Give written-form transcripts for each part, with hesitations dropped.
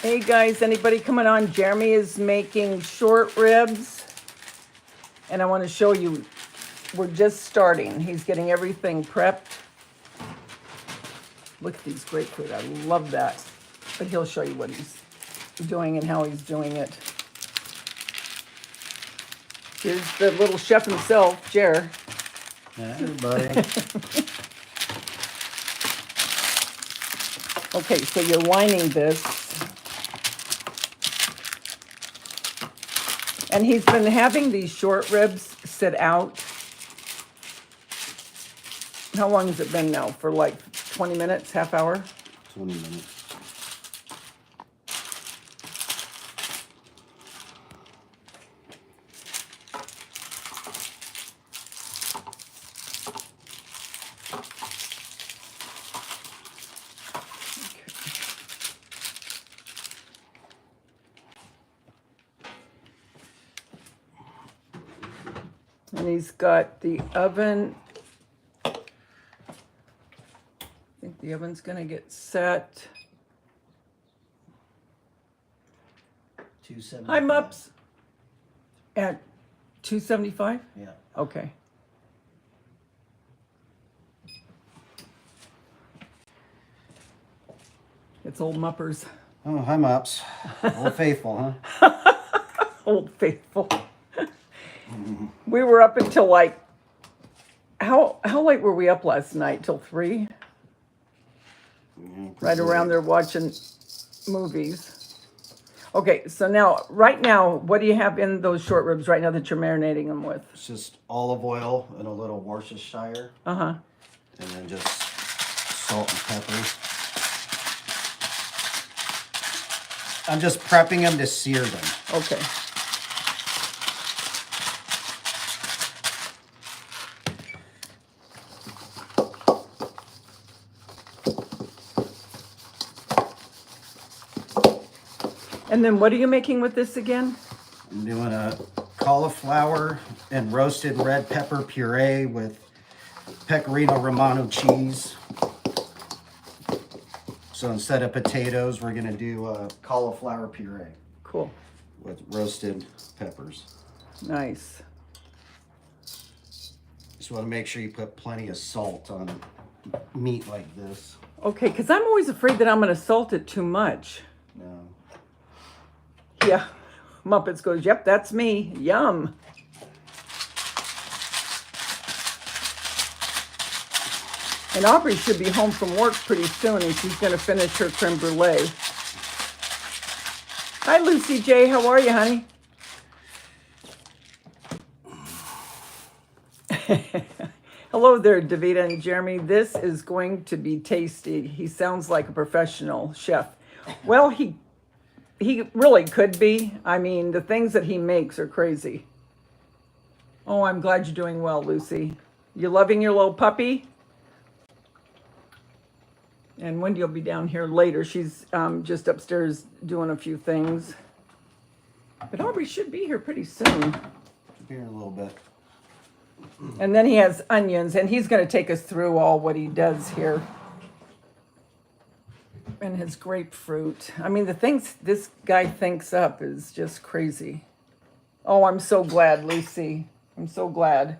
Hey guys, anybody coming on? Jeremy is making short ribs. And I want to show you, we're just starting. He's getting everything prepped. Look at these grapefruit, I love that. But he'll show you what he's doing and how he's doing it. Here's the little chef himself, Jer. Hey, everybody. Okay, so you're lining this. And he's been having these short ribs sit out. How long has it been now? For like 20 minutes, half hour? 20 minutes. And he's got the oven. I think the oven's gonna get set. 275. I'm up at 275? Yeah. Okay. It's old Muppers. Oh, hi, Mops. Old Faithful, huh? Old Faithful. We were up until like, how late were we up last night? Till 3? Right around there watching movies. Okay, so now, right now, what do you have in those short ribs right now that you're marinating them with? It's just olive oil and a little Worcestershire. Uh-huh. And then just salt and pepper. I'm just prepping them to sear them. Okay. And then what are you making with this again? I'm doing a cauliflower and roasted red pepper puree with pecorino romano cheese. So instead of potatoes, we're gonna do a cauliflower puree Cool. with roasted peppers. Nice. Just want to make sure you put plenty of salt on meat like this. Okay, because I'm always afraid that I'm going to salt it too much. No. Yeah. Muppets goes, yep, that's me. Yum. And Aubrey should be home from work pretty soon, and she's going to finish her creme brulee. Hi, Lucy J. How are you, honey? Hello there, Davida and Jeremy. This is going to be tasty. He sounds like a professional chef. Well, he really could be. I mean, the things that he makes are crazy. Oh, I'm glad you're doing well, Lucy. You loving your little puppy? And Wendy will be down here later. She's just upstairs doing a few things. But Aubrey should be here pretty soon. Should be here in a little bit. And then he has onions, and he's going to take us through all what he does here. And his grapefruit. I mean, the things this guy thinks up is just crazy. Oh, I'm so glad, Lucy. I'm so glad.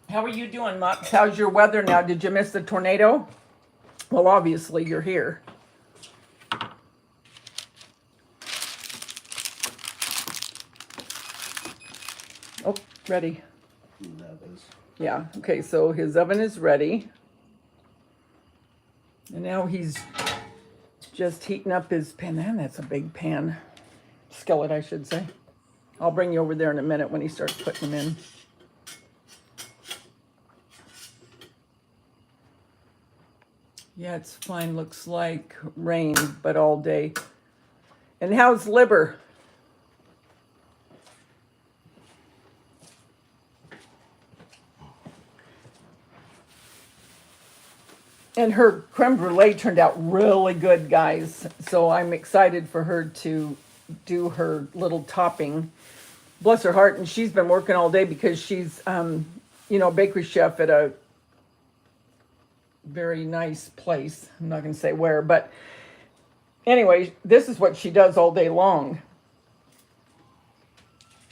How are you doing, Mops? How's your weather now? Did you miss the tornado? Well, obviously, you're here. Oh, ready. That is. Yeah, okay, so his oven is ready. And now he's just heating up his pan. Man, that's a big pan. Skillet, I should say. I'll bring you over there in a minute when he starts putting them in. Yeah, it's fine. Looks like rain, but all day. And how's liver? And her creme brulee turned out really good, guys. So I'm excited for her to do her little topping. Bless her heart. And she's been working all day because she's, you know, bakery chef at a very nice place. I'm not going to say where, but anyway, this is what she does all day long.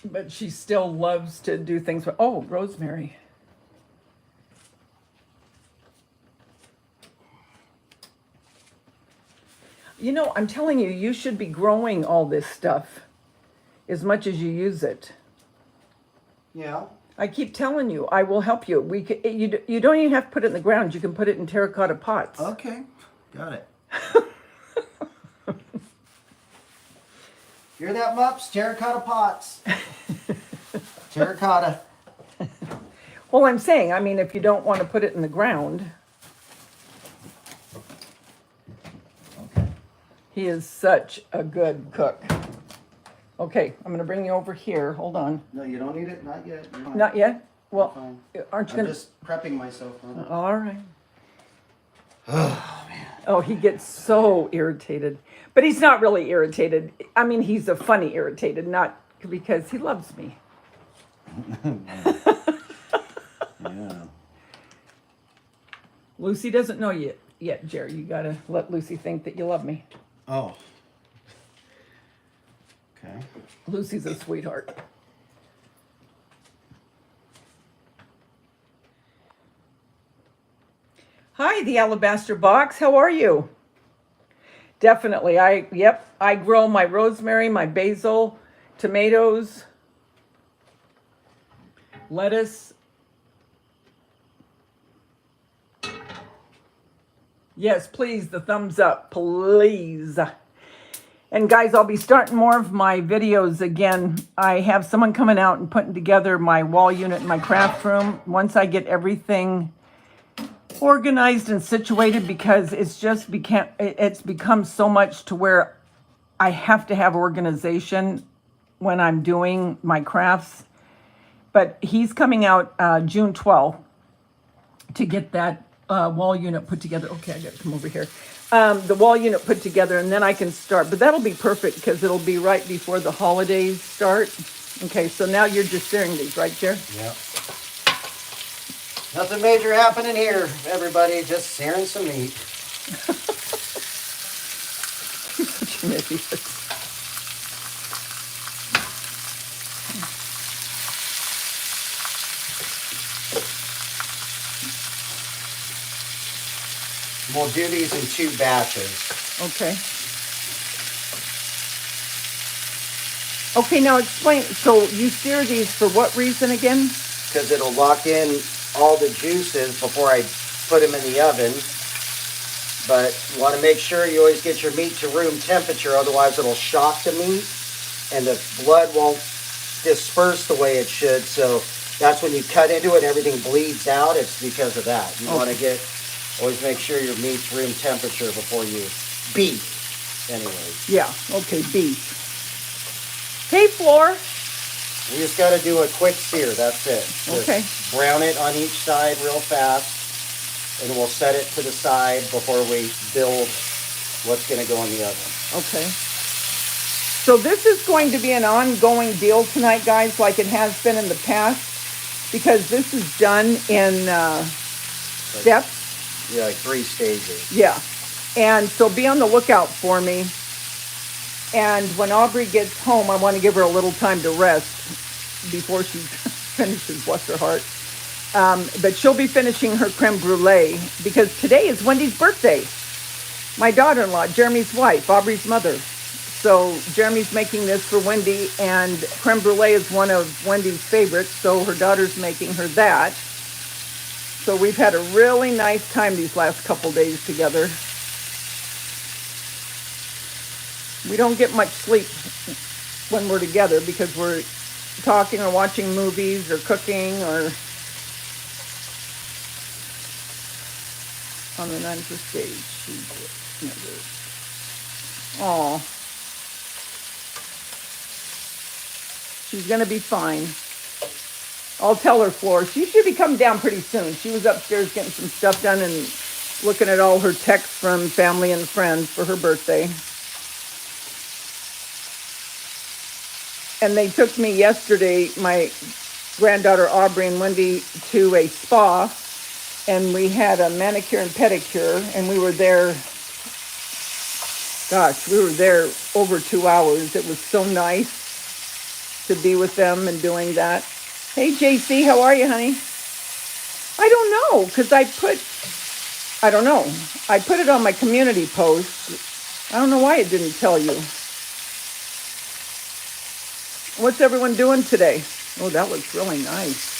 But she still loves to do things. Oh, rosemary. You know, I'm telling you, you should be growing all this stuff as much as you use it. Yeah. I keep telling you, I will help you. You don't even have to put it in the ground. You can put it in terracotta pots. Okay. Got it. Hear that, Mups? Terracotta pots. Terracotta. Well, I'm saying, I mean, if you don't want to put it in the ground. Okay. He is such a good cook. Okay, I'm going to bring you over here. Hold on. No, you don't need it. Not yet. You're fine. Not yet? Well, Fine. aren't you I'm going to? just prepping myself. Huh? All right. Oh, man. Oh, he gets so irritated. But he's not really irritated. I mean, he's a funny irritated, not because he loves me. Yeah. Lucy doesn't know yet, Jerry. You got to let Lucy think that you love me. Oh. Okay. Lucy's a sweetheart. Hi, the Alabaster Box. How are you? Definitely. I grow my rosemary, my basil, tomatoes, lettuce. Yes, please, the thumbs up, please. And guys, I'll be starting more of my videos again. I have someone coming out and putting together my wall unit in my craft room. Once I get everything organized and situated, because it's become so much to where I have to have organization when I'm doing my crafts. But he's coming out June 12th to get that wall unit put together. Okay, I gotta come over here. The wall unit put together, and then I can start. But that'll be perfect because it'll be right before the holidays start. Okay, so now you're just searing these, right, Jer? Yep. Nothing major happening here, everybody. Just searing some meat. Such an idiot. We'll do these in 2 batches. Okay. Okay, now explain. So you sear these for what reason again? Because it'll lock in all the juices before I put them in the oven. But you want to make sure you always get your meat to room temperature, otherwise it'll shock the meat and the blood won't disperse the way it should. So that's when you cut into it and everything bleeds out. It's because of that. You want to always make sure your meat's room temperature before you beef. Anyways. Yeah, okay, beef. Hey, Floor. We just got to do a quick sear. That's it. Just Okay. brown it on each side real fast. And we'll set it to the side before we build what's going to go in the oven. Okay. So this is going to be an ongoing deal tonight, guys, like it has been in the past, because this is done in steps. Yeah, like 3 stages. Yeah. And so be on the lookout for me. And when Aubrey gets home, I want to give her a little time to rest before she finishes, bless her heart. But she'll be finishing her creme brulee because today is Wendy's birthday. My daughter-in-law, Jeremy's wife, Aubrey's mother. So Jeremy's making this for Wendy, and creme brulee is one of Wendy's favorites, so her daughter's making her that. So we've had a really nice time these last couple days together. We don't get much sleep when we're together because we're talking or watching movies or cooking or on the 9th stage. Oh, she's gonna be fine. I'll tell her, Floor. She should be coming down pretty soon. She was upstairs getting some stuff done and looking at all her texts from family and friends for her birthday. And they took me yesterday, my granddaughter Aubrey and Wendy, to a spa and we had a manicure and pedicure, and we were there. Gosh, we were there over 2 hours. It was so nice to be with them and doing that. Hey, JC, how are you, honey? I don't know, because I don't know. I put it on my community post. I don't know why it didn't tell you. What's everyone doing today? Oh, that looks really nice.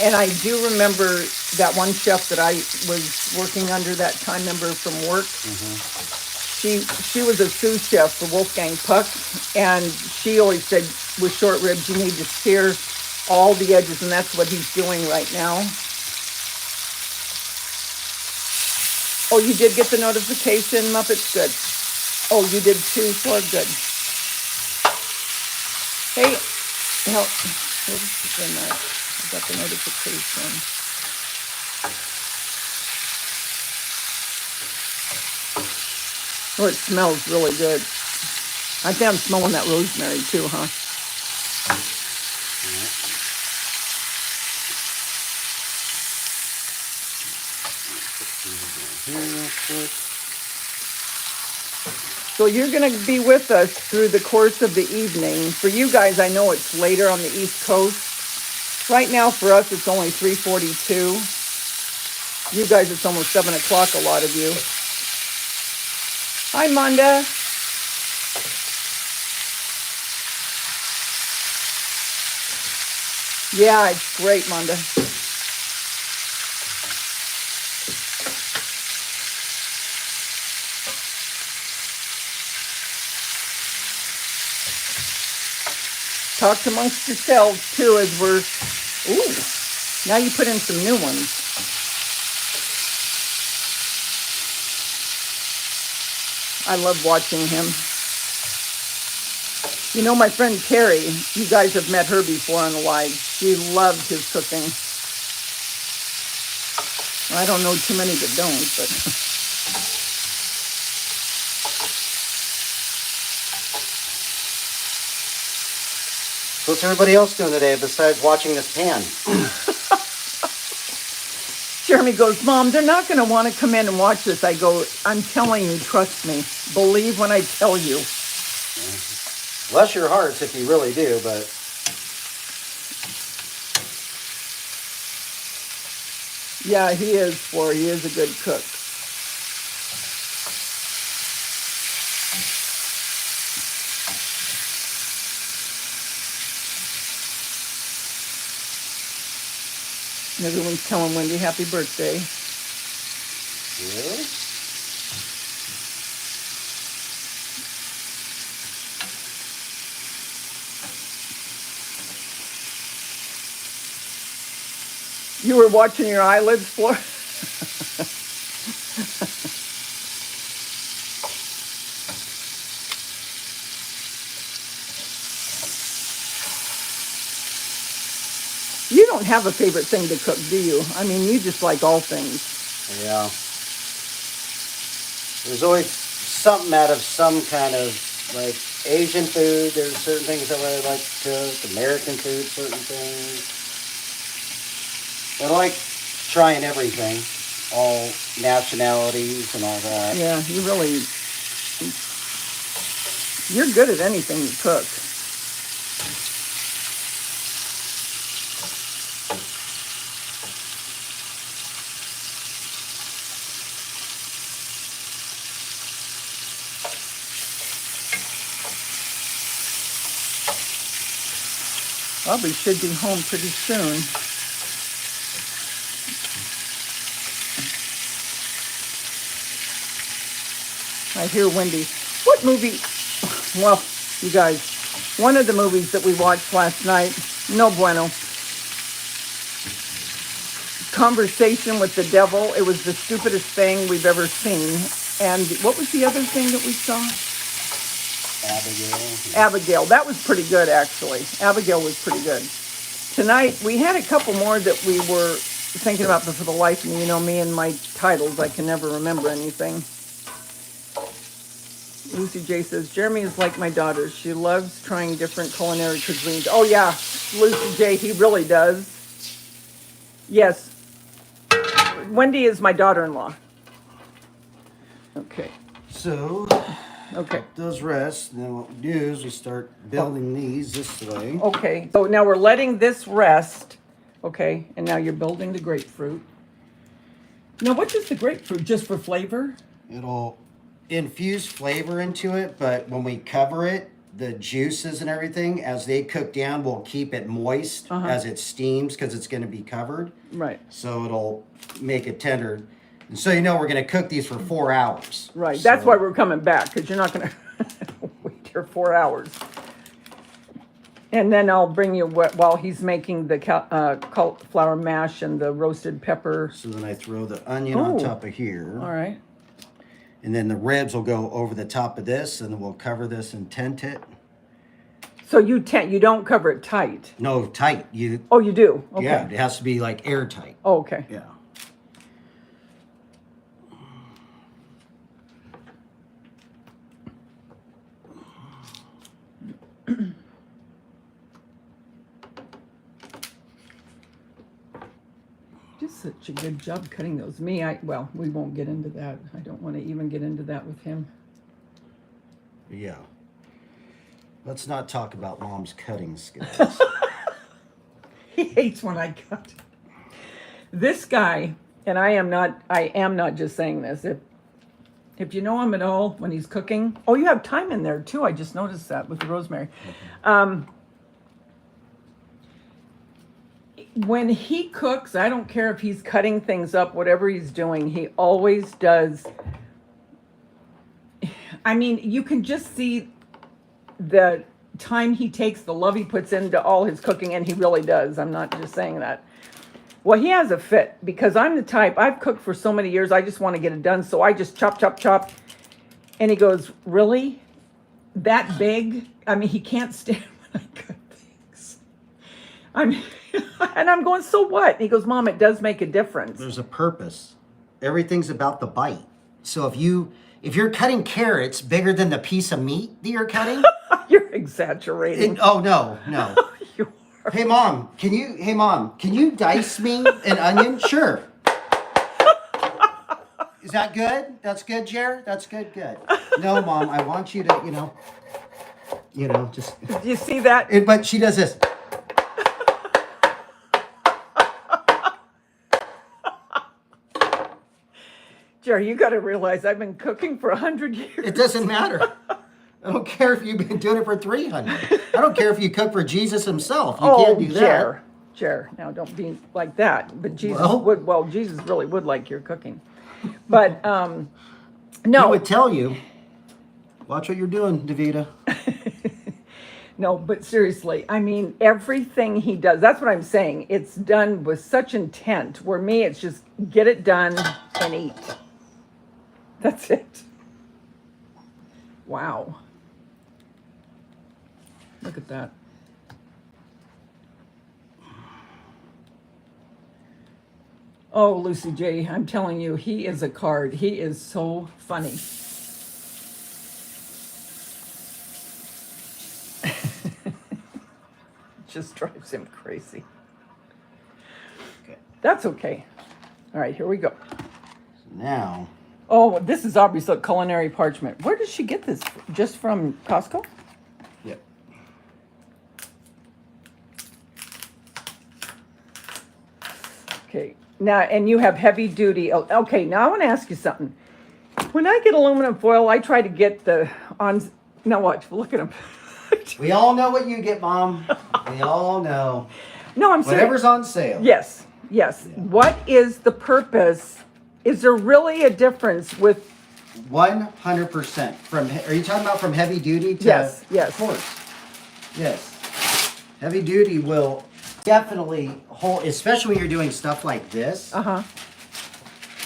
And I do remember that one chef that I was working under that time, remember, from work. She was a sous chef for Wolfgang Puck, and she always said with short ribs you need to sear all the edges, and that's what he's doing right now. Oh, you did get the notification, Muppets? Good. Oh, you did too, Flor? Good. Hey, no, I got the notification. Oh, it smells really good. I think I'm smelling that rosemary too, huh? So you're going to be with us through the course of the evening. For you guys, I know it's later on the East Coast. Right now for us, it's only 3:42. You guys, it's almost 7 o'clock, a lot of you. Hi, Manda. Yeah, it's great, Manda. Talk amongst yourselves too as we're, ooh, now you put in some new ones. I love watching him. You know, my friend Carrie, you guys have met her before on the live. She loved his cooking. I don't know too many that don't, but. What's everybody else doing today besides watching this pan? Jeremy goes, Mom, they're not going to want to come in and watch this. I go, I'm telling you, trust me. Believe when I tell you. Bless your hearts if you really do, but... Yeah, he is, Flora. He is a good cook. Everyone's telling Wendy happy birthday. Really? You were watching your eyelids, Flora? You don't have a favorite thing to cook, do you? I mean, you just like all things. Yeah. There's always something out of some kind of, like, Asian food. There's certain things that I like to cook. American food, certain things. I like trying everything. All nationalities and all that. Yeah, you're good at anything you cook. Probably should be home pretty soon. I hear Wendy. What movie? Well, you guys, one of the movies that we watched last night, no bueno. Conversation with the Devil. It was the stupidest thing we've ever seen. And what was the other thing that we saw? Abigail. That was pretty good, actually. Abigail was pretty good. Tonight, we had a couple more that we were thinking about, but for the life of me, you know me and my titles, I can never remember anything. Lucy J says, Jeremy is like my daughter. She loves trying different culinary cuisines. Oh, yeah, Lucy J, he really does. Yes. Wendy is my daughter-in-law. Okay. So, Okay. those rest. Then what we do is we start building these this way. Okay. So now we're letting this rest. Okay. And now you're building the grapefruit. Now, what does the grapefruit? Just for flavor? It'll infuse flavor into it, but when we cover it, the juices and everything, as they cook down, will keep it moist as it steams because it's going to be covered. Right. So it'll make it tender. And so you know we're going to cook these for 4 hours. Right. So, That's why we're coming back, because you're not going to wait here 4 hours. And then I'll bring you while he's making the cauliflower mash and the roasted pepper. So then I throw the onion on top of here. All right. And then the ribs will go over the top of this, and then we'll cover this and tent it. So you don't cover it tight. No, tight. You. Oh, you do? Okay. Yeah, it has to be like airtight. Oh, okay. Yeah. Just such a good job cutting those. Well, we won't get into that. I don't want to even get into that with him. Yeah. Let's not talk about Mom's cutting skills. He hates when I cut. This guy, and I am not just saying this. If you know him at all when he's cooking, oh, you have thyme in there too. I just noticed that with the rosemary. When he cooks, I don't care if he's cutting things up, whatever he's doing, he always does. I mean, you can just see the time he takes, the love he puts into all his cooking, and he really does. I'm not just saying that. Well, he has a fit, because I'm the type, I've cooked for so many years, I just want to get it done, so I just chop, chop, chop. And he goes, really? That big? I mean, he can't stand when I cut things. And I'm going, so what? And he goes, Mom, it does make a difference. There's a purpose. Everything's about the bite. So if you're cutting carrots bigger than the piece of meat that you're cutting, You're exaggerating. oh no. You are. Hey mom, can you dice me an onion? Sure. Is that good? That's good, Jer? That's good. No, Mom, I want you to, just. Do you see that? But she does this. Jerry, you got to realize I've been cooking for 100 years. It doesn't matter. I don't care if you've been doing it for 300. I don't care if you cook for Jesus himself. You can't do that. Jer, now don't be like that. But Jesus Well? Jesus really would like your cooking. But I no, would tell you, watch what you're doing, Davida. no, but seriously, I mean, everything he does, that's what I'm saying. It's done with such intent, where me, it's just get it done and eat. That's it. Wow. Look at that. Oh, Lucy J, I'm telling you, he is a card. He is so funny. Just drives him crazy. Okay. That's okay. All right, here we go. Now, Oh, this is obviously culinary parchment. Where does she get this? Just from Costco? yep. Okay. Now, and you have heavy duty. Okay, now I want to ask you something. When I get aluminum foil, I try to get the on. Now watch, look at him. We all know what you get, Mom. We all know. No, I'm serious. Whatever's on sale. Yes. Yeah. What is the purpose? Is there really a difference with? 100%. Are you talking about from heavy duty to? Yes. Of course. Yes. Heavy duty will definitely hold, especially when you're doing stuff like this.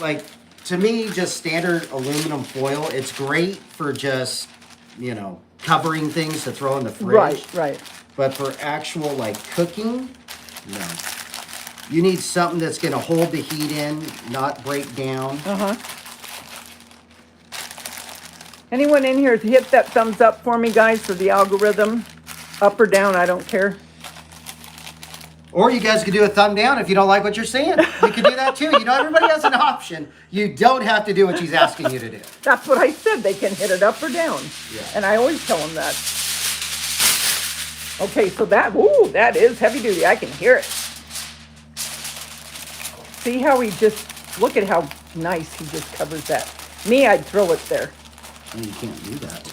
Like, to me, just standard aluminum foil, it's great for just, covering things to throw in the fridge. Right. But for actual, cooking, no. You need something that's going to hold the heat in, not break down. Anyone in here hit that thumbs up for me, guys, for the algorithm? Up or down, I don't care. Or you guys could do a thumb down if you don't like what you're seeing. You can do that too. You know, everybody has an option. You don't have to do what she's asking you to do. That's what I said. They can hit it up or down. Yeah. And I always tell them that. Okay, so that is heavy duty. I can hear it. See how he just, look at how nice he just covers that. Me, I'd throw it there. Oh, you can't do that.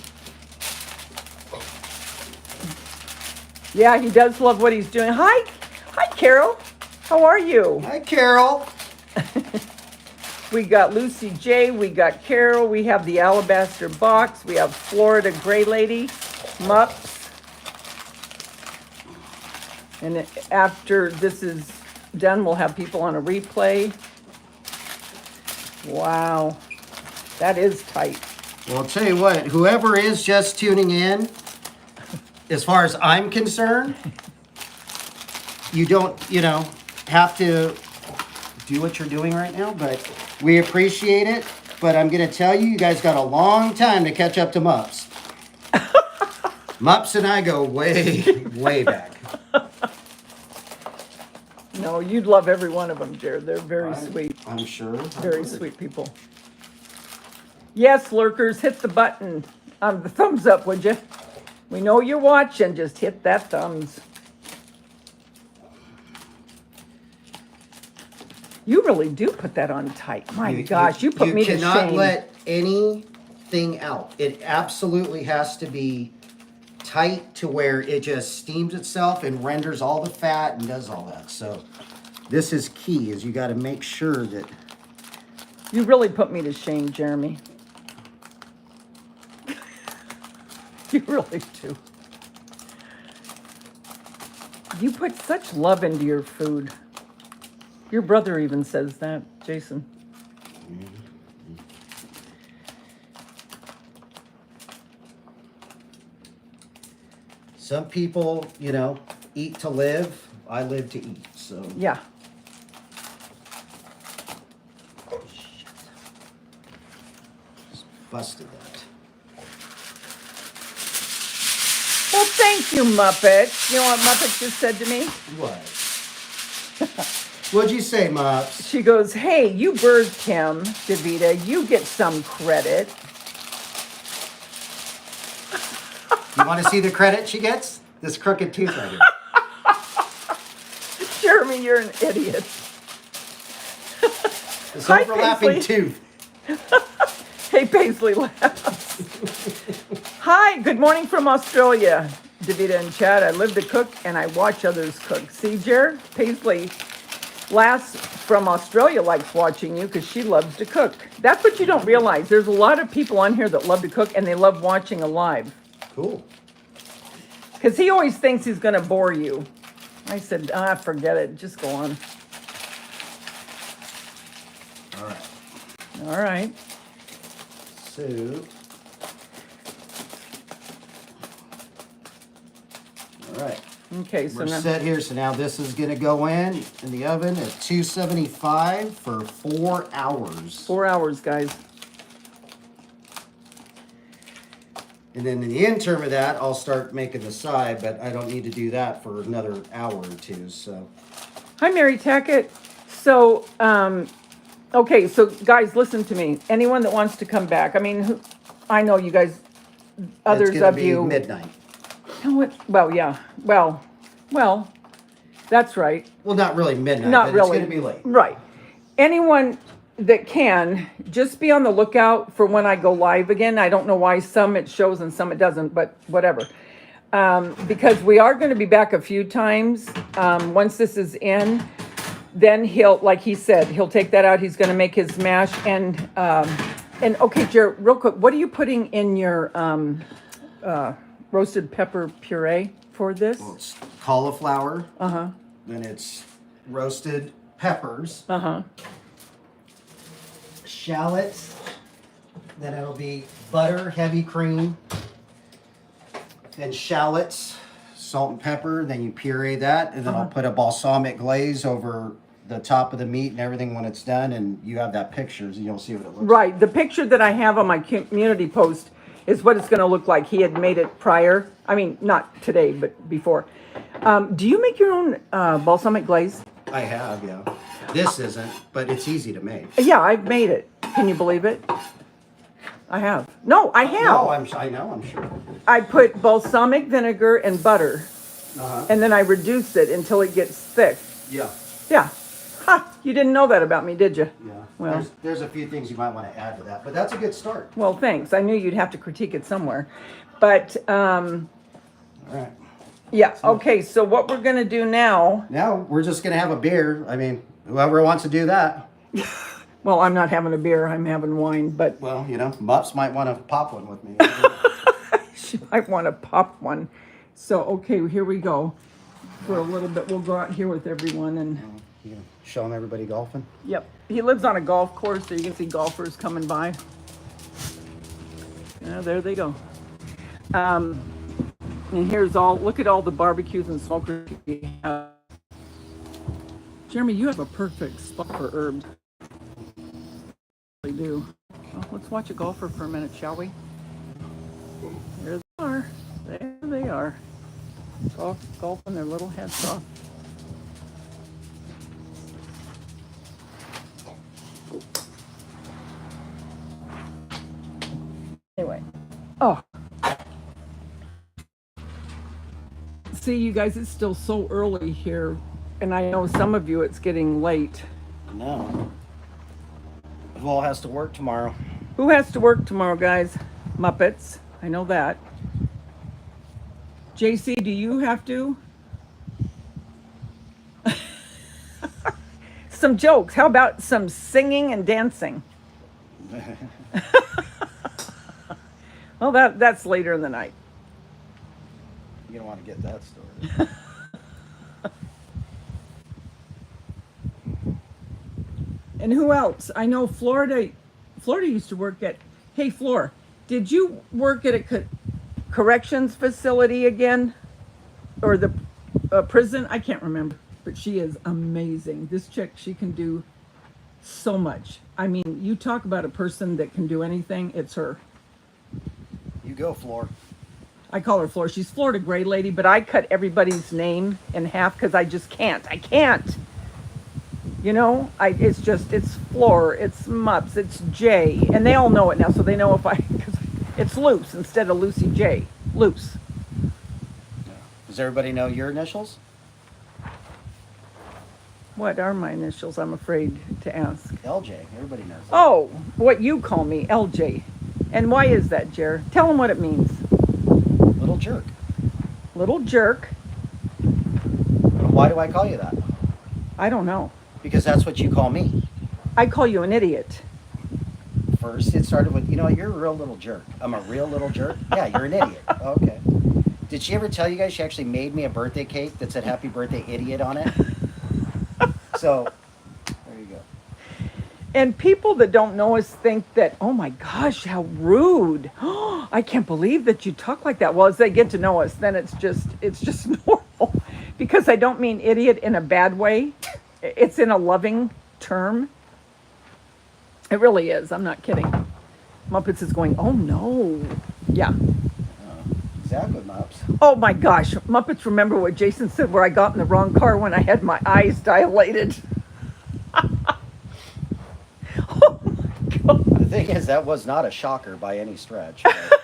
Yeah, he does love what he's doing. Hi, Carol. How are you? Hi, Carol. We got Lucy J. We got Carol. We have the Alabaster Box. We have Florida Gray Lady, Mups. And after this is done, we'll have people on a replay. Wow, that is tight. Well, I'll tell you what, whoever is just tuning in, as far as I'm concerned, you don't, have to do what you're doing right now, but we appreciate it. But I'm going to tell you, you guys got a long time to catch up to Mups. Mups and I go way, way back. No, you'd love every one of them, Jared. They're very sweet. I'm sure. Very sweet people. Yes, lurkers, hit the button. The thumbs up, would you? We know you're watching. Just hit that thumbs. You really do put that on tight. My gosh, you put me to shame. You cannot let anything out. It absolutely has to be tight to where it just steams itself and renders all the fat and does all that. So this is key, is you got to make sure that... You really put me to shame, Jeremy. You really do. You put such love into your food. Your brother even says that, Jason. Some people, eat to live. I live to eat, so... Yeah. Just busted that. Well, thank you, Muppet. You know what Muppet just said to me? What? What'd you say, Mops? She goes, hey, you birthed him, Davita. You get some credit. You want to see the credit she gets? This crooked tooth right here. Jeremy, you're an idiot. This Hi, overlapping Paisley. tooth. Hey, Paisley laughs. Hi, good morning from Australia. Davita and Chad, I live to cook and I watch others cook. See, Jared? Paisley Lass from Australia likes watching you because she loves to cook. That's what you don't realize. There's a lot of people on here that love to cook and they love watching a live. Cool. Because he always thinks he's going to bore you. I said, forget it. Just go on. All right. All right. So... All right. Okay, so We're now... set here. So now this is going to go in the oven at 275 for 4 hours. 4 hours, guys. And then in the interim of that, I'll start making the side, but I don't need to do that for another hour or two. So, Hi, Mary Tackett. So, okay, so guys, listen to me. Anyone that wants to come back, I mean, I know you guys, others it's gonna of be you. midnight. Well, yeah. Well, that's right. Well, not really midnight. Not but really. It's gonna be late. Right. Anyone that can, just be on the lookout for when I go live again. I don't know why some it shows and some it doesn't, but whatever. Because we are going to be back a few times. Once this is in, then he'll, like he said, he'll take that out. He's going to make his mash. And okay, Jared, real quick, what are you putting in your roasted pepper puree for this? Well, it's cauliflower. Uh-huh. Then it's roasted peppers. Uh-huh. Shallots. Then it'll be butter, heavy cream. Then shallots, salt and pepper. Then you puree that, and then I'll put a balsamic glaze over the top of the meat and everything when it's done, and you have that pictures, and you'll see what it looks like. Right. The picture that I have on my community post is what it's going to look like. He had made it prior. I mean, not today, but before. Do you make your own balsamic glaze? I have, yeah. This isn't, but it's easy to make. Yeah, I've made it. Can you believe it? I have. No, I have. No, I know, I'm sure. I put balsamic vinegar and butter, Uh-huh. and then I reduce it until it gets thick. Yeah. Yeah. Ha! You didn't know that about me, did you? Yeah. Well. There's a few things you might want to add to that, but that's a good start. Well, thanks. I knew you'd have to critique it somewhere. But, All right. yeah. Okay, so what we're going to do now... Now we're just gonna have a beer. I mean, whoever wants to do that. Well, I'm not having a beer. I'm having wine, but... Well, you know, Mups might want to pop one with me. She might want to pop one. So, okay, here we go. For a little bit, we'll go out here with everyone and... You showing everybody golfing? Yep. He lives on a golf course, so you can see golfers coming by. Yeah, there they go. And here's all, look at all the barbecues and smokers we have. Jeremy, you have a perfect spot for herbs. They do. Well, let's watch a golfer for a minute, shall we? There they are. There they are. Golfing their little heads off. Anyway. Oh. See, you guys, it's still so early here. And I know some of you, it's getting late. No. Who all has to work tomorrow? Who has to work tomorrow, guys? Muppets. I know that. JC, do you have to? Some jokes. How about some singing and dancing? Well, that's later in the night. You don't want to get that started. And who else? I know Florida used to work at, hey, Flor, did you work at a corrections facility again? Or the prison? I can't remember. But she is amazing. This chick, she can do so much. I mean, you talk about a person that can do anything, it's her. You go, Floor. I call her Flor. She's Florida Gray Lady, but I cut everybody's name in half because I just can't. I can't. You know, it's Flor, it's Mups, it's J, and they all know it now, so they know cause it's Loose instead of Lucy J. Loose. Yeah. Does everybody know your initials? What are my initials? I'm afraid to ask. LJ. Everybody knows that. Oh, what you call me, LJ. And why is that, Jer? Tell them what it means. Little jerk. Little jerk. Why do I call you that? I don't know. Because that's what you call me. I call you an idiot. First, it started with, you know what, you're a real little jerk. I'm a real little jerk? Yeah, you're an idiot. Okay. Did she ever tell you guys she actually made me a birthday cake that said Happy Birthday Idiot on it? So, there you go. And people that don't know us think that, oh my gosh, how rude. I can't believe that you talk like that. Well, as they get to know us, then it's just normal. Because I don't mean idiot in a bad way. It's in a loving term. It really is. I'm not kidding. Muppets is going, oh no. Yeah. Exactly, Mops. Oh my gosh. Muppets remember what Jason said where I got in the wrong car when I had my eyes dilated. Oh my God. The thing is, that was not a shocker by any stretch. I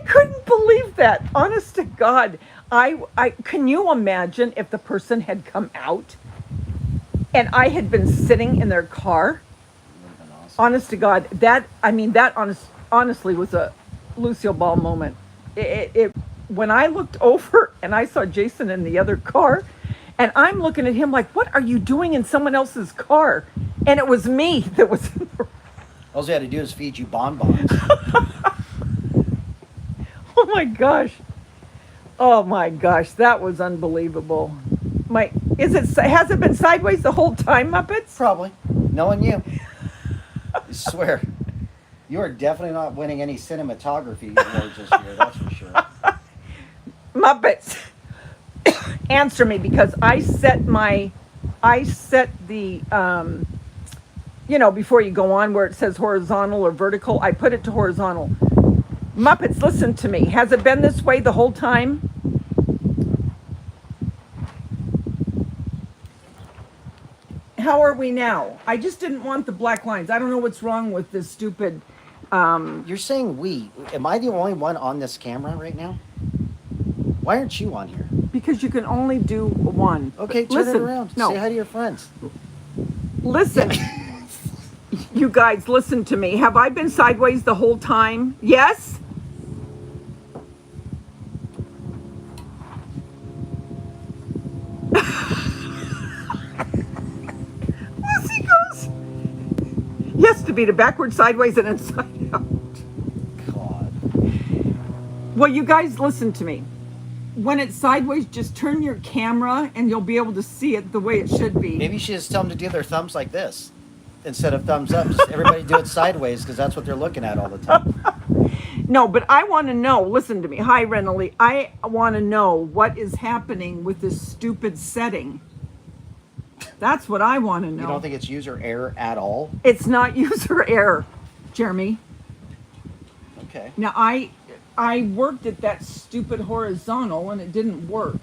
couldn't believe that. Honest to God. I can you imagine if the person had come out and I had been sitting in their car? Awesome. Honest to God, that honestly was a Lucille Ball moment. When I looked over and I saw Jason in the other car, and I'm looking at him like, what are you doing in someone else's car? And it was me that was in the... All you had to do is feed you bonbons. Oh my gosh. Oh my gosh, that was unbelievable. Has it been sideways the whole time, Muppets? Probably. Knowing you. I swear. You are definitely not winning any cinematography awards this year, that's for sure. Muppets, answer me, because I set the, before you go on where it says horizontal or vertical, I put it to horizontal. Muppets, listen to me. Has it been this way the whole time? How are we now? I just didn't want the black lines. I don't know what's wrong with this stupid. You're saying we. Am I the only one on this camera right now? Why aren't you on here? Because you can only do one. Okay, turn Listen, it around. No, Say hi to your friends. listen. You guys, listen to me. Have I been sideways the whole time? Yes? Lucy goes, yes, Davida, backward, sideways, and inside out. God. Well, you guys, listen to me. When it's sideways, just turn your camera and you'll be able to see it the way it should be. Maybe you should just tell them to do their thumbs like this instead of thumbs up. Just everybody do it sideways because that's what they're looking at all the time. No, but I want to know, listen to me. Hi, Renali. I want to know what is happening with this stupid setting. That's what I want to know. You don't think it's user error at all? It's not user error, Jeremy. Okay. Now, I worked at that stupid horizontal and it didn't work.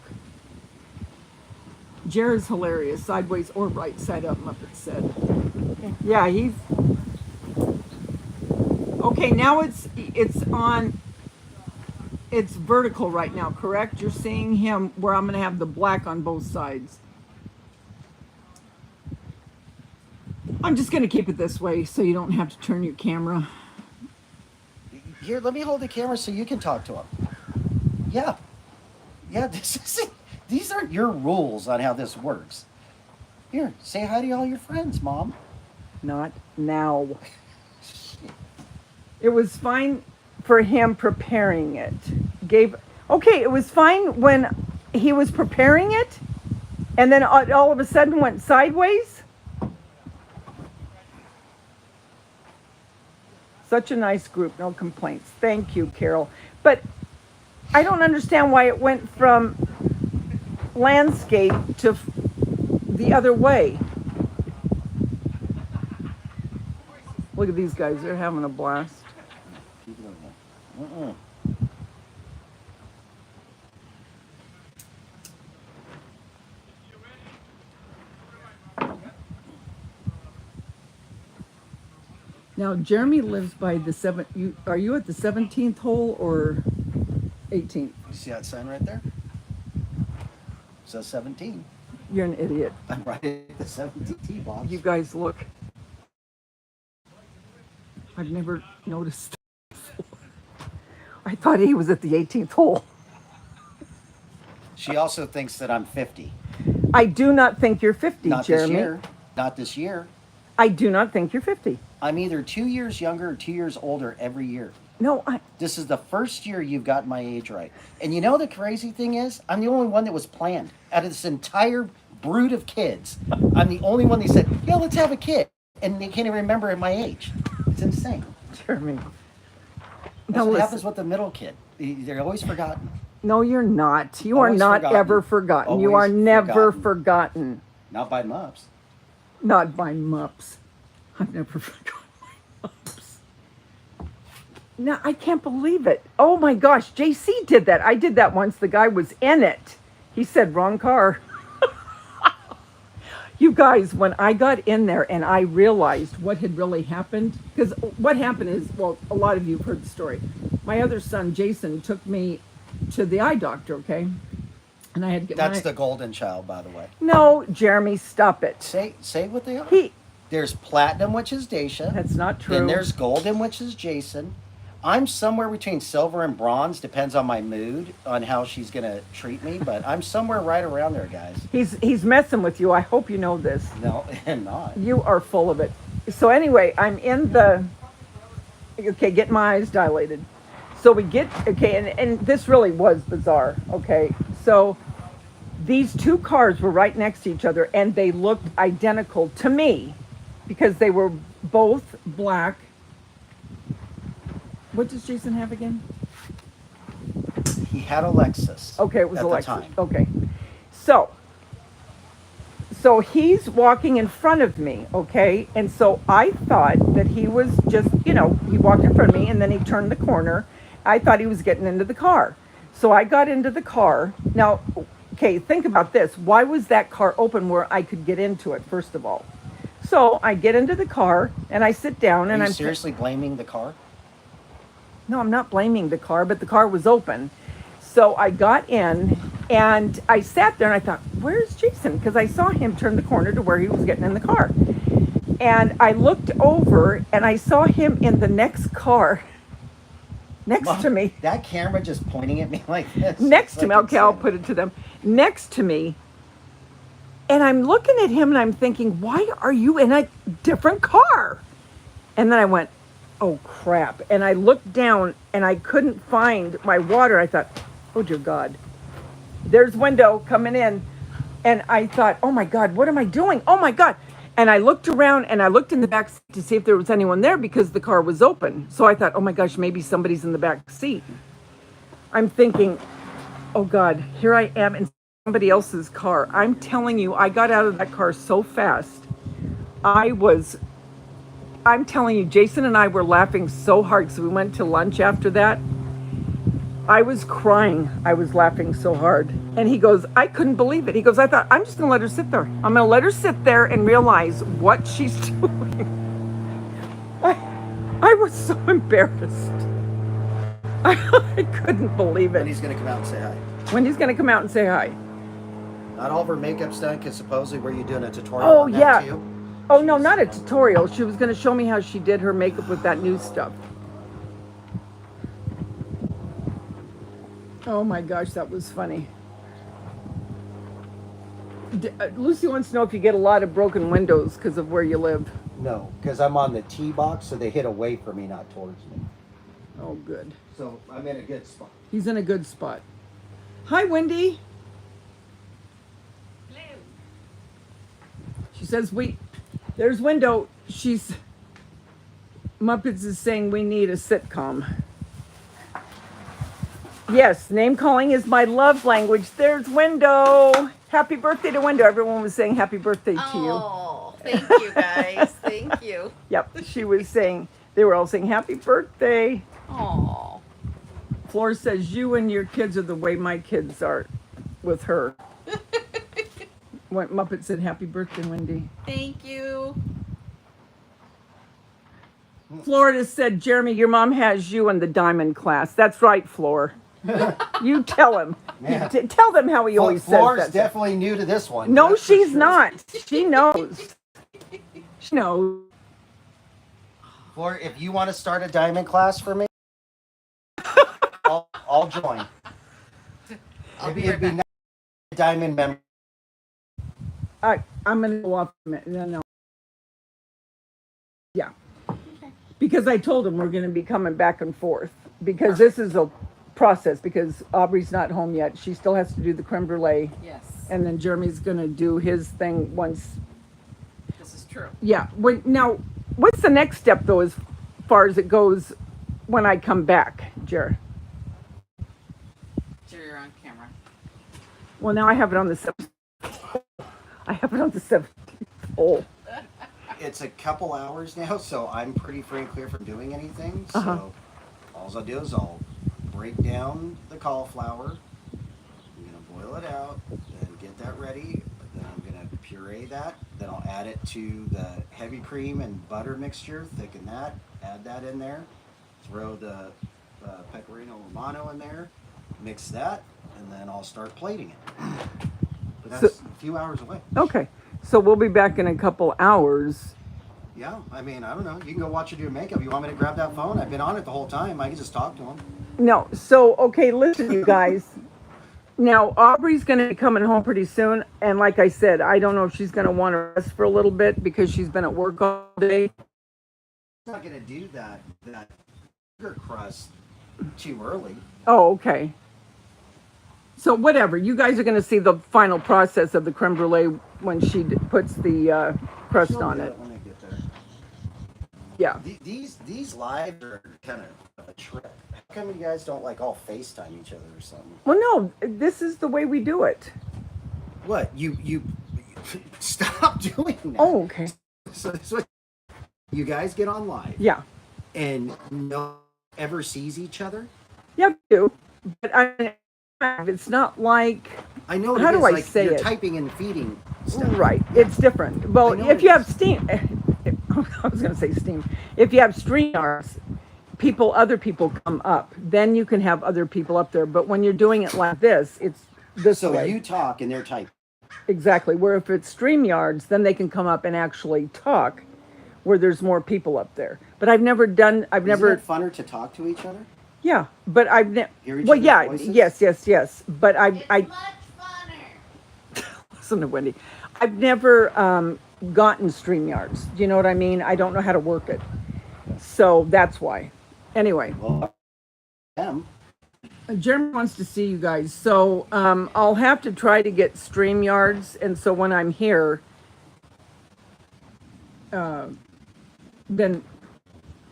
Jared's hilarious, sideways or right side up, Muppet said. Yeah, he's... Okay, now it's vertical right now, correct? You're seeing him where I'm going to have the black on both sides. I'm just going to keep it this way so you don't have to turn your camera. Here, let me hold the camera so you can talk to him. Yeah. Yeah, these aren't your rules on how this works. Here, say hi to all your friends, Mom. Not now. It was fine for him preparing it. Okay, it was fine when he was preparing it, and then all of a sudden went sideways. Such a nice group, no complaints. Thank you, Carol. But I don't understand why it went from landscape to the other way. Look at these guys, they're having a blast. Now, Jeremy lives by the are you at the 17th hole or 18th? You see that sign right there? It says 17. You're an idiot. I'm right at the 17th tee box. You guys look. I've never noticed before. I thought he was at the 18th hole. She also thinks that I'm 50. I do not think you're 50, Not Jeremy. this year. Not this year. I do not think you're 50. I'm either 2 years younger or 2 years older every year. No, This is the first year you've got my age right. And you know the crazy thing is? I'm the only one that was planned. Out of this entire brood of kids, I'm the only one that said, yeah, let's have a kid. And they can't even remember my age. It's insane. Jeremy. That's what happens with the middle kid. They're always forgotten. No, you're not. You are Always not forgotten. ever forgotten. You are Always never forgotten. forgotten. Not by Mups. Not by Mups. I've never forgotten my Mups. No, I can't believe it. Oh my gosh, JC did that. I did that once. The guy was in it. He said, wrong car. You guys, when I got in there and I realized what had really happened, because what happened is, well, a lot of you have heard the story. My other son, Jason, took me to the eye doctor, okay? And I had to get That's the golden child, by the way. No, Jeremy, stop it. Say what they are. There's platinum, which is Daisha. That's not true. Then there's golden, which is Jason. I'm somewhere between silver and bronze. Depends on my mood, on how she's going to treat me. But I'm somewhere right around there, guys. He's messing with you. I hope you know this. No, I'm not. You are full of it. So anyway, I'm in the... Okay, get my eyes dilated. So we get... Okay, and this really was bizarre. Okay, so these two cars were right next to each other, and they looked identical to me because they were both black. What does Jason have again? He had a Lexus. Okay, it was at a the Lexus. time. Okay. So he's walking in front of me, okay? And so I thought that he was just, he walked in front of me and then he turned the corner I thought he was getting into the car. So I got into the car. Now, okay, think about this. Why was that car open where I could get into it, first of all? So I get into the car and I sit down and Are you I'm seriously blaming the car? No, I'm not blaming the car, but the car was open. So I got in and I sat there and I thought, where's Jason? Because I saw him turn the corner to where he was getting in the car. And I looked over and I saw him in the next car next Mom, to me. That camera just pointing at me like this. Next It's to me. like Okay, I'll insane. put it to them. Next to me. And I'm looking at him and I'm thinking, why are you in a different car? And then I went, oh crap. And I looked down and I couldn't find my water. I thought, oh dear God, there's window coming in. And I thought, oh my God, what am I doing? Oh my God. And I looked around and I looked in the back seat to see if there was anyone there because the car was open. So I thought, oh my gosh, maybe somebody's in the back seat. I'm thinking, oh God, here I am in somebody else's car. I'm telling you, I got out of that car so fast. I'm telling you, Jason and I were laughing so hard. So we went to lunch after that. I was crying. I was laughing so hard. And he goes, I couldn't believe it. He goes, I thought, I'm just going to let her sit there. I'm going to let her sit there and realize what she's doing. I was so embarrassed. I couldn't believe And it. he's going to come out and say hi. Wendy's going to come out and say hi. Not all of her makeup's done because supposedly were you doing a tutorial Oh, on yeah. that too? Oh, no, not a tutorial. She was going to show me how she did her makeup with that new stuff. Oh my gosh, that was funny. Lucy wants to know if you get a lot of broken windows because of where you live. No, because I'm on the tee box, so they hit away from me, not towards me. Oh, good. So I'm in a good spot. He's in a good spot. Hi, Wendy. Hello. She says, there's window. Muppets is saying we need a sitcom. Yes, name calling is my love language. There's Window. Happy birthday to Window. Everyone was saying happy birthday to you. Oh, thank you guys. Thank you. Yep, she was saying, they were all saying happy birthday. Oh. Flora says, you and your kids are the way my kids are with her. Muppet said, happy birthday, Wendy. Thank you. Florida said, Jeremy, your mom has you in the diamond class. That's right, Flor. You tell him. Man. Tell them how he always Floor's says that. definitely new to this one. No, that's for she's sure. not. She knows. She knows. Floor, if you want to start a diamond class for me, I'll join. It'd be nice to be a diamond member. I'm going to go off a minute. No. Yeah. Because I told him we're going to be coming back and forth. Because this is a process. Because Aubrey's not home yet. She still has to do the creme brulee. Yes. And then Jeremy's going to do his thing once. This is true. Yeah. Now, what's the next step, though, as far as it goes when I come back, Jer? You're on camera. Well, now I have it on the 7th. I have it on the 17th hole. It's a couple hours now, so I'm pretty free and clear from doing anything. Uh-huh. So all I'll do is I'll break down the cauliflower. I'm gonna boil it out, then get that ready. Then I'm gonna puree that. Then I'll add it to the heavy cream and butter mixture, thicken that, add that in there, throw the pecorino romano in there, mix that, and then I'll start plating it. But that's a few hours away. Okay. So we'll be back in a couple hours. Yeah, I mean, I don't know. You can go watch her do makeup. You want me to grab that phone? I've been on it the whole time. I can just talk to him. No. So, okay, listen, you guys. Now, Aubrey's going to be coming home pretty soon. And like I said, I don't know if she's going to want to rest for a little bit because she's been at work all day. I'm not going to do that sugar crust too early. Oh, okay. So whatever. You guys are going to see the final process of the creme brulee when she puts the crust She'll on do it. when I get there. Yeah. These lives are kind of a trip. How come you guys don't like all FaceTime each other or something? Well, no, this is the way we do it. What? You stop doing that. Oh, okay. So that's what you guys get on live Yeah. and no one ever sees each other. Yeah, I do. But it's not like, I know what how it do is. I Like say you're it? typing and feeding stuff. Right. Yeah. It's different. I Well, know if it you have is. Steam, I was going to say Steam. If you have StreamYards, other people come up. Then you can have other people up there. But when you're doing it like this, it's this So way. you talk and they're typing. Exactly. Where if it's StreamYards, then they can come up and actually talk where there's more people up there. But I've never, Isn't it funner to talk to each other? yeah, but I've never, Hear each well, other's yeah, voices? yes. But It's much funner. listen to Wendy. I've never gotten StreamYards. Do you know what I mean? I don't know how to work it. So that's why. Anyway, Well, Jeremy wants to see you guys. So I'll have to try to get StreamYards. And so when I'm here, then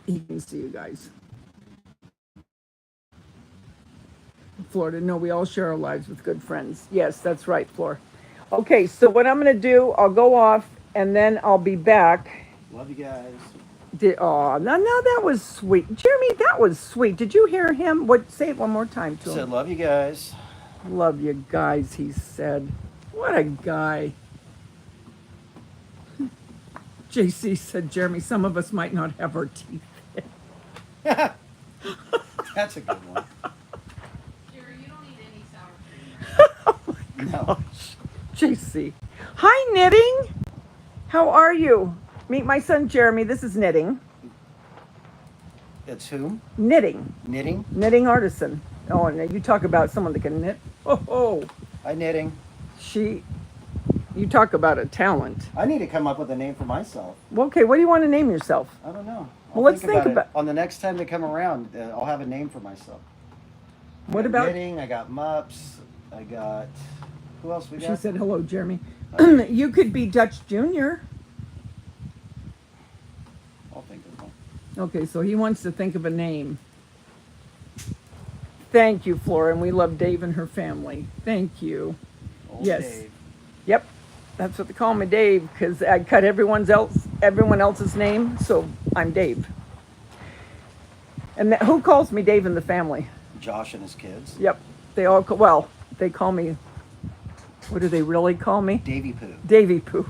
he can see you guys. Florida, no, we all share our lives with good friends. Yes, that's right, Flor. Okay, so what I'm going to do, I'll go off and then I'll be back. love you guys. Oh, now that was sweet. Jeremy, that was sweet. Did you hear him? Say it one more time to Said him. love you guys. Love you guys, he said. What a guy. JC said, Jeremy, some of us might not have our teeth. That's a good one. Jerry, you don't need any sour cream. No. JC. Hi, Knitting. How are you? Meet my son, Jeremy. This is Knitting. It's whom? Knitting. Knitting? Knitting artisan. Oh, and you talk about someone that can knit. Oh, Hi, knitting. you talk about a talent. I need to come up with a name for myself. Well, okay, what do you want to name yourself? I don't know. Well, let's think it. about- On the next time they come around, I'll have a name for myself. I What got about- knitting? I got mups. I got. Who else we got? She said, hello, Jeremy. You could be Dutch Jr. I'll think of one. Okay, so he wants to think of a name. Thank you, Flora, and we love Dave and her family. Thank you. Old Yes. Dave. Yep, that's what they call me, Dave, because I cut everyone else's name, so I'm Dave. And who calls me Dave in the family? Josh and his kids. Yep, they call me. What do they really call me? Davy Poo. Davy Poo.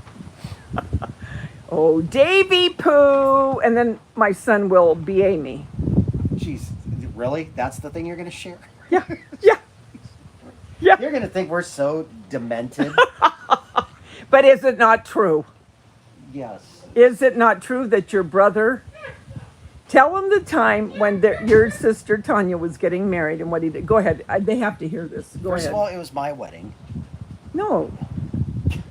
Oh, Davy Poo, and then my son will BA me. Jeez, really? That's the thing you're gonna share? Yeah, yeah. You're gonna think we're so demented. But is it not true? Yes. Is it not true that your brother? Tell him the time when your sister Tanya was getting married and what he did. Go ahead. They have to hear this. Go First ahead. of all, it was my wedding. No.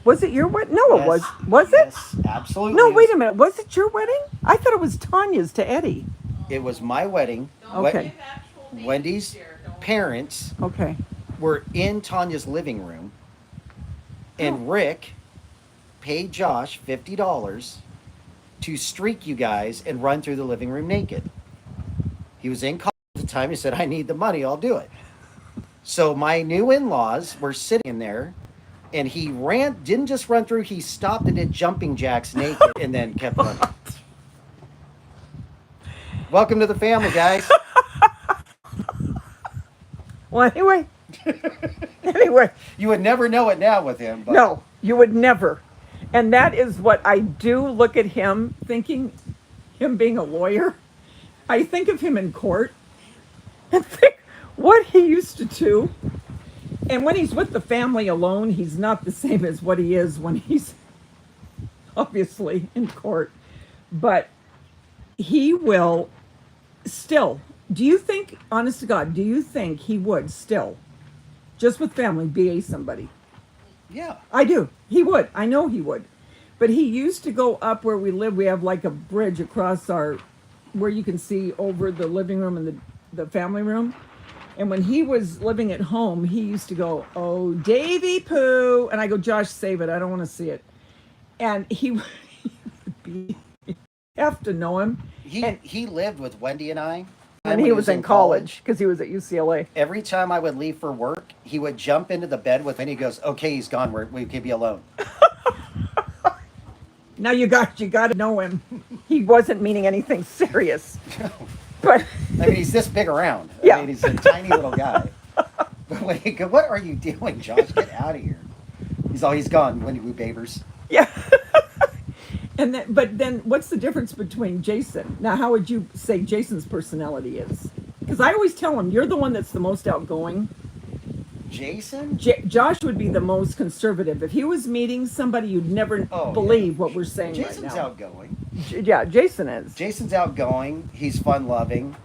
Was it your wedding? No, Yes. it was. Was it? Yes, absolutely. No, It wait was- a minute. Was it your wedding? I thought it was Tanya's to Eddie. It was my wedding. Okay. Give actual names Wendy's here, don't- parents Okay. were in Tanya's living room, and Oh. Rick paid Josh $50 to streak you guys and run through the living room naked. He was in college at the time. He said, I need the money. I'll do it. So my new in-laws were sitting in there, and he didn't just run through, he stopped and did jumping jacks naked and then kept running. Welcome to the family, guys. Well, anyway. You would never know it now with him. But No, you would never. And that is what I do look at him, thinking him being a lawyer. I think of him in court and think what he used to do. And when he's with the family alone, he's not the same as what he is when he's obviously in court. But he will still, do you think, honest to God, do you think he would still, just with family, BA somebody? Yeah. I do. He would. I know he would. But he used to go up where we live. We have like a bridge across where you can see over the living room and the family room. And when he was living at home, he used to go, oh, Davy Poo. And I go, Josh, save it. I don't want to see it. And he would be, you have to know him. He lived with Wendy and I. When he was in college, because he was at UCLA. Every time I would leave for work, he would jump into the bed with me and he goes, okay, he's gone. We can be alone. Now you got to know him. He wasn't meaning anything serious. But I mean, he's this big around. Yeah. I mean, he's a tiny little guy. But when he go, what are you doing, Josh? Get out of here. He's gone. Wendy Woo Babers. yeah. And then, but then, what's the difference between Jason? Now, how would you say Jason's personality is? Because I always tell him, you're the one that's the most outgoing. Jason? Josh would be the most conservative. If he was meeting somebody, you'd never Oh, believe yeah. what we're saying Jason's right now. outgoing. Yeah, Jason is. Jason's outgoing. He's fun loving.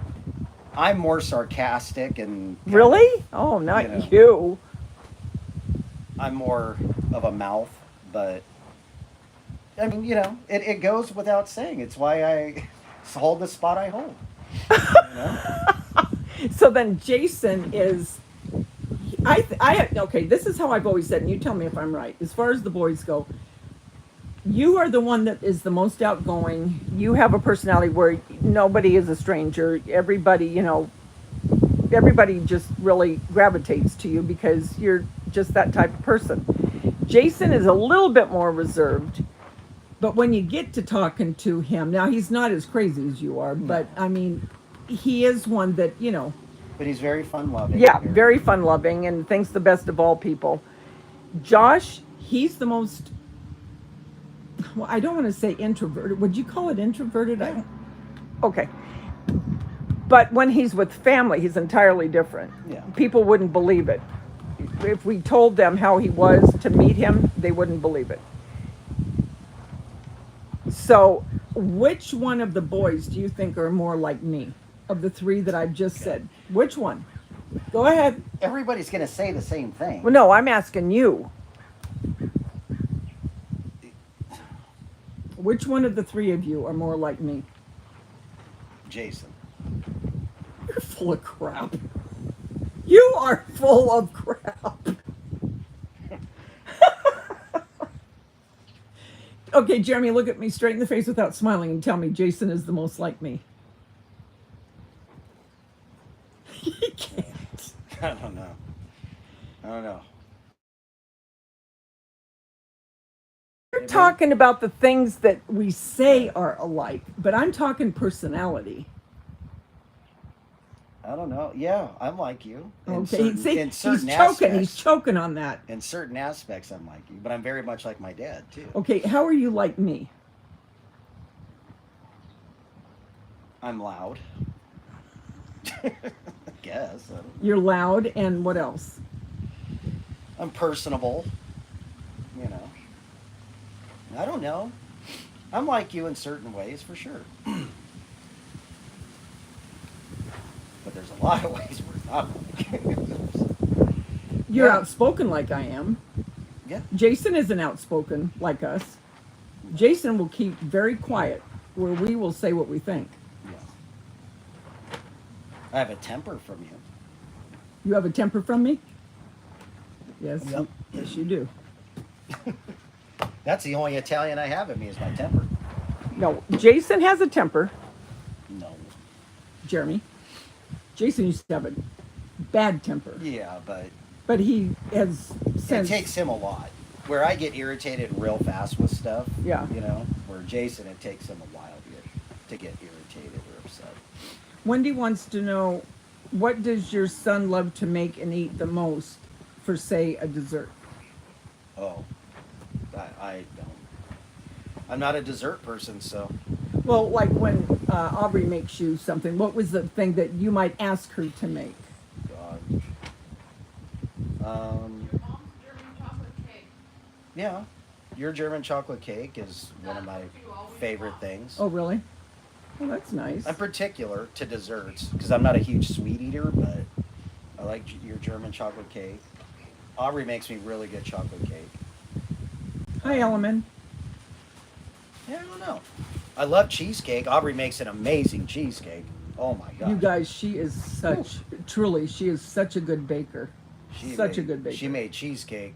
I'm more sarcastic and Really? Oh, not You know. you. I'm more of a mouth, but I mean, it goes without saying. It's why I hold the spot I hold. You know? So then Jason is. Okay, this is how I've always said, and you tell me if I'm right. As far as the boys go, you are the one that is the most outgoing. You have a personality where nobody is a stranger. Everybody, everybody just really gravitates to you because you're just that type of person. Jason is a little bit more reserved, but when you get to talking to him, now he's not as crazy as you are, but I mean, he is one that, But he's very fun loving. yeah, very fun loving and thinks the best of all people. Josh, he's the most, well, I don't want to say introverted. Would you call it introverted? Yeah. Okay. But when he's with family, he's entirely different. Yeah. People wouldn't believe it. If we told them how he was to meet him, they wouldn't believe it. So, which one of the boys do you think are more like me? Of the three that I've just said, which one? Go ahead. Everybody's going to say the same thing. Well, no, I'm asking you. Which one of the three of you are more like me? Jason. You're full of crap. You are full of crap. Okay, Jeremy, look at me straight in the face without smiling and tell me Jason is the most like me. He can't. I don't know. We're talking about the things that we say are alike, but I'm talking personality. I don't know. Yeah, I'm like you. Okay, see, in he's certain choking. aspects. He's choking on that. In certain aspects, I'm like you, but I'm very much like my dad too. Okay, how are you like me? I'm loud. I guess. I don't know. You're loud, and what else? I'm personable. I don't know. I'm like you in certain ways, for sure. But there's a lot of ways we're not like. You're Yeah. outspoken like I am. Yeah. Jason isn't outspoken like us. Jason will keep very quiet, where we will say what we think. Yeah. I have a temper from you. You have a temper from me? Yes. Yep. Yes, you do. That's the only Italian I have in me is my temper. No, Jason has a temper, No. Jeremy. Jason used to have a bad temper, Yeah, but but he has it since. takes him a lot. Where I get irritated real fast with stuff. Yeah. Where Jason, it takes him a while to get irritated or upset. Wendy wants to know, what does your son love to make and eat the most for, say, a dessert? Oh, I don't. I'm not a dessert person, so. Well, like when Aubrey makes you something, what was the thing that you might ask her to make? God. Your mom's German chocolate cake. Yeah, your German chocolate cake is one of my That's what you always favorite want. things. Oh, really? Well, that's nice. I'm particular to desserts because I'm not a huge sweet eater, but I like your German chocolate cake. Aubrey makes me really good chocolate cake. Hi, Elliman. Yeah, I don't know. I love cheesecake. Aubrey makes an amazing cheesecake. Oh my god. You guys, she is truly, she is such a good baker. Such a good baker. She made cheesecake.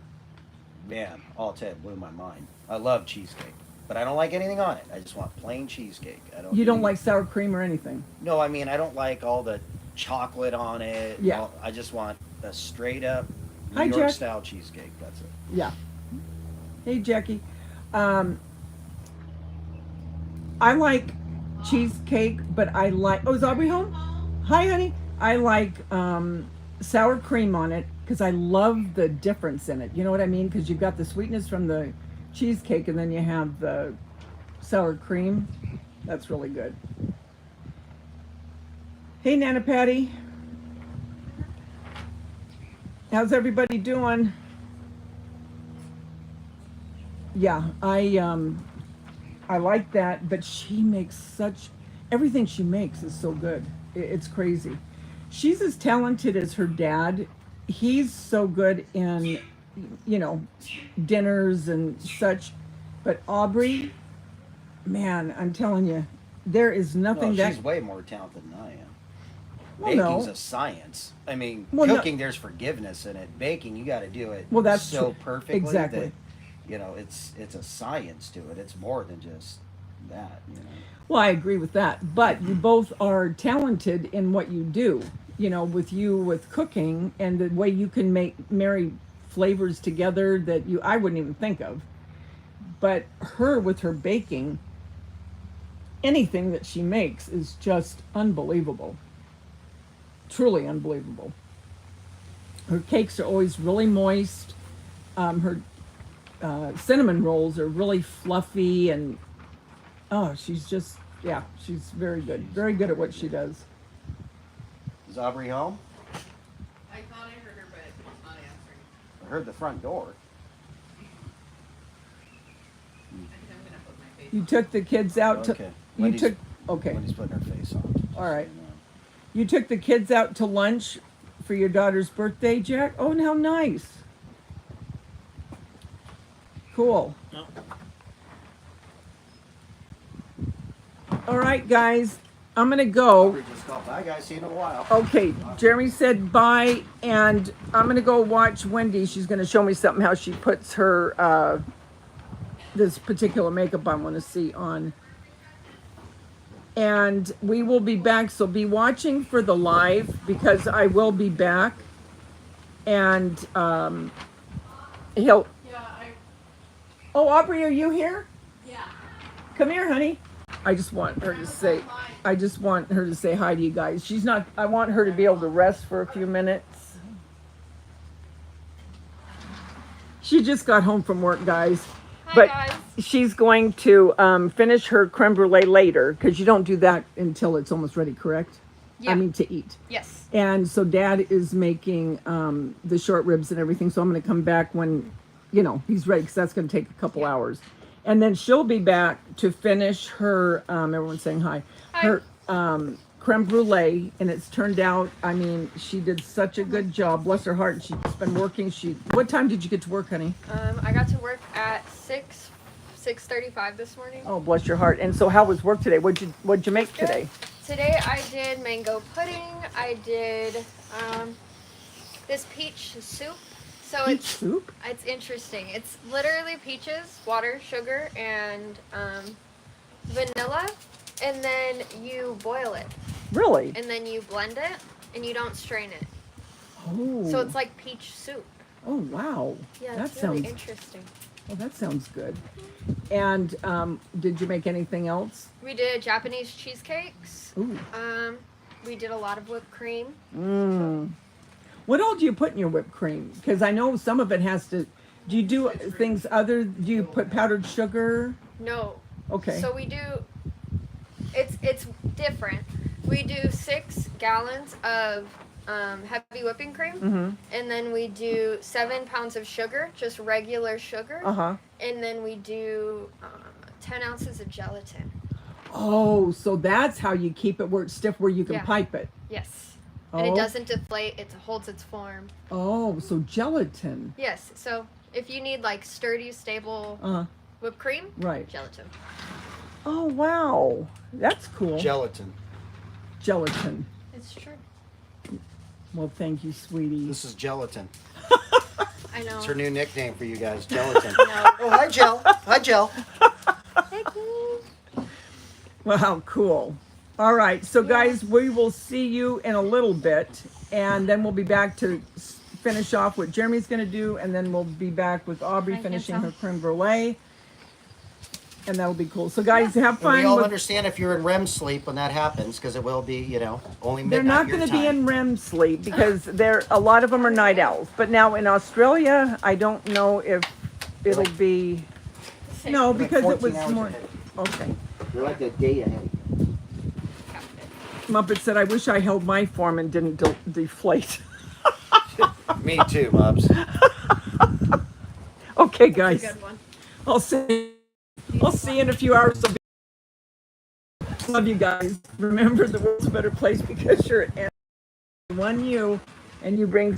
Man, I'll tell you, it blew my mind. I love cheesecake, but I don't like anything on it. I just want plain cheesecake. You don't eat- like sour cream or anything? No, I mean I don't like all the chocolate on it. Yeah. I just want a straight up New Hi, York Jack. style cheesecake. That's it. Yeah. Hey, Jackie. I like cheesecake, but I like. Oh, is Aubrey home? Hi, honey. I like sour cream on it because I love the difference in it. You know what I mean? Because you've got the sweetness from the cheesecake, and then you have the sour cream. That's really good. Hey, Nana Patty. How's everybody doing? Yeah, I like that, but she makes such everything she makes is so good. It's crazy. She's as talented as her dad. He's so good in, you know, dinners and such. But Aubrey, man, I'm telling you, there is nothing Well, that. she's way more talented than I am. Well, Baking's no. a science. I mean, Well, no. cooking, there's forgiveness in it. Baking, you got to do it Well, that's so true. perfectly Exactly. that, you know, it's a science to it. It's more than just that, you know. Well, I agree with that. But you both are talented in what you do. You know, with cooking and the way you can marry flavors together that I wouldn't even think of. But her with her baking, anything that she makes is just unbelievable. Truly unbelievable. Her cakes are always really moist. Her cinnamon rolls are really fluffy and she's just she's very good at what she does. Is Aubrey home? I thought I heard her, but it's not answering. I heard the front door. I think I'm gonna put my face You on. took the kids out to Okay. okay. Wendy's putting her face on. All right. You took the kids out to lunch for your daughter's birthday, Jack? Oh, how nice. Cool. All right, guys. I'm going to go. Aubrey just called. Bye, guys. See you in a while. Okay, Jeremy said bye, and I'm going to go watch Wendy. She's going to show me something, how she puts her, this particular makeup I want to see on. And we will be back, so be watching for the live because I will be back. And he'll. Yeah, Oh, Aubrey, are you here? yeah. Come here, honey. I just want her to say. I just want her to say hi to you guys. She's not. I want her to be able to rest for a few minutes. She just got home from work, guys. Hi, But guys. she's going to finish her creme brulee later because you don't do that until it's almost ready, correct? Yeah. I mean, to eat. Yes. And so Dad is making the short ribs and everything. So I'm going to come back when, you know, he's ready because that's going to take a couple hours. And then she'll be back to finish her, everyone's saying hi, Hi. her creme brulee. And it's turned out, I mean, she did such a good job. Bless her heart. She's been working. What time did you get to work, honey? I got to work at 6:35 this morning. Oh, bless your heart. And so how was work today? What'd you make today? Today I did mango pudding. I did this peach soup. So Peach soup? it's interesting. It's literally peaches, water, sugar, and vanilla, and then you boil it, Really? and then you blend it, and you don't strain it. Oh. So it's like peach soup. Oh, wow. Yeah, that it's really sounds. interesting. Oh, that sounds good. And did you make anything else? We did Japanese cheesecakes. Ooh. We did a lot of whipped cream. Mmm. What all do you put in your whipped cream? Because I know some of it has to. Do you do things other? Do you put powdered sugar? No. Okay. So we do. It's different. We do 6 gallons of heavy whipping cream, Mm-hmm. and then we do 7 pounds of sugar, just regular sugar, Uh-huh. and then we do 10 ounces of gelatin. Oh, so that's how you keep it where it's stiff, where you can Yeah. pipe it. Yes. And Oh. it doesn't deflate. It holds its form. Oh, so gelatin. Yes. So if you need like sturdy, stable Uh, whipped cream, right. gelatin. Oh, wow. That's cool. Gelatin. Gelatin. It's true. Well, thank you, sweetie. This is Gelatin. I know. It's her new nickname for you guys, Gelatin. No. Oh, hi, Gel. Hi, Gel. Wow, cool. All right, so guys, we will see you in a little bit, and then we'll be back to finish off what Jeremy's going to do, and then we'll be back with Aubrey I can't finishing tell. her creme brulee. And that'll be cool. So guys, have And we fun all with. understand if you're in REM sleep when that happens, because it will be, you know, only They're midnight not your going to be time. in REM sleep because a lot of them are night owls. But now in Australia, I don't know if it'll be. No, They're like because it 14 was hours more. ahead. Okay. They're like a day ahead. Muppet said, "I wish I held my form and didn't deflate." Me too, Mubs. Okay, That's guys. a good one. I'll see you in a few hours. So love you guys. Remember, the world's a better place because you're at one you, and you bring.